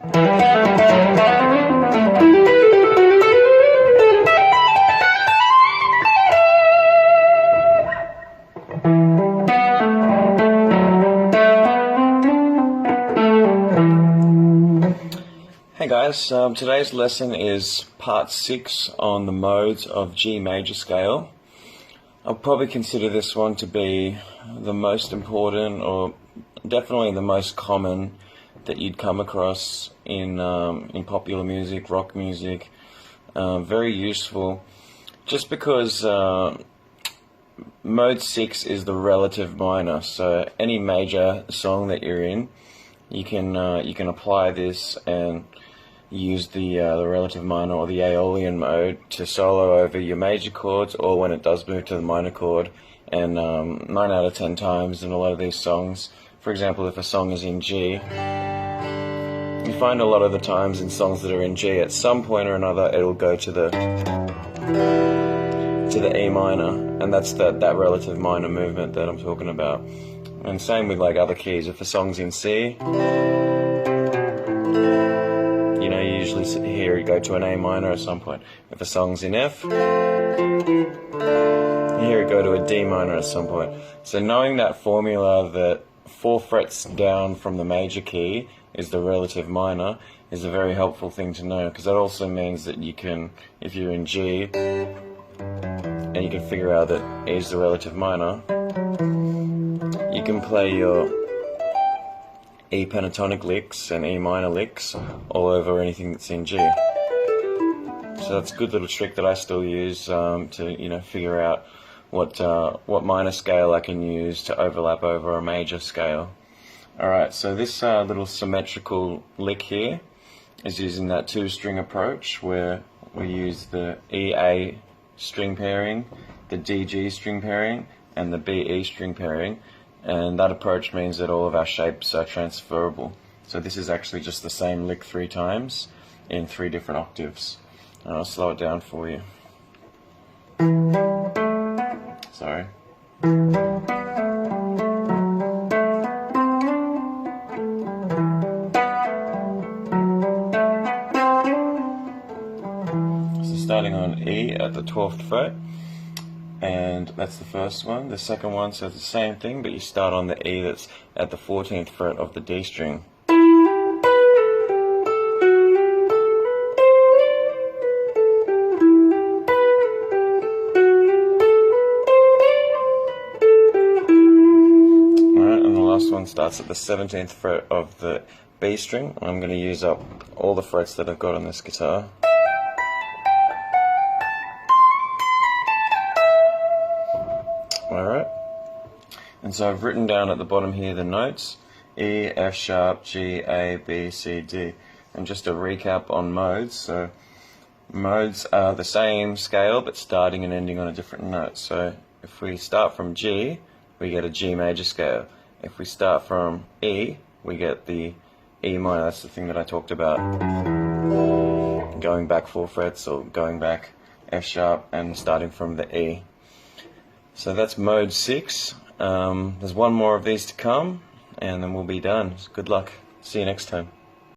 Hey guys, today's lesson is part 6 on the modes of G major scale. I'll probably consider this one to be the most important, or definitely the most common that you'd come across in popular music, rock music. Very useful, just because mode 6 is the relative minor. So any major song that you're in, you can apply this and use the relative minor or the Aeolian mode to solo over your major chords, or when it does move to the minor chord. And 9 out of 10 times in a lot of these songs, for example, if a song is in G, you find a lot of the times in songs that are in G, at some point or another it'll go to the E minor, and that's that relative minor movement that I'm talking about. And same with like other keys. If a song's in C, you usually hear it go to an A minor at some point. If a song's in F, you hear it go to a D minor at some point. So knowing that formula, that 4 frets down from the major key is the relative minor, is a very helpful thing to know, because that also means that you can, if you're in G and you can figure out that E is the relative minor, you can play your E pentatonic licks and E minor licks all over anything that's in G. So that's a good little trick that I still use to figure out what minor scale I can use to overlap over a major scale. Alright, so this little symmetrical lick here is using that 2-string approach, where we use the EA string pairing, the DG string pairing, and the BE string pairing. And that approach means that all of our shapes are transferable. So this is actually just the same lick 3 times in 3 different octaves. And I'll slow it down for you. Sorry. So starting on E at the 12th fret. And that's the first one. The second one says the same thing, but you start on the E that's at the 14th fret of the D string. Alright, and the last one starts at the 17th fret of the B string. I'm going to use up all the frets that I've got on this guitar. Alright, and so I've written down at the bottom here the notes: E, F sharp, G, A, B, C, D. And just a recap on modes. So modes are the same scale but starting and ending on a different note. So if we start from G, we get a G major scale. If we start from E, we get the E minor. That's the thing that I talked about, going back 4 frets, or going back F sharp and starting from the E. So that's mode 6. There's one more of these to come, and then we'll be done. Good luck. See you next time.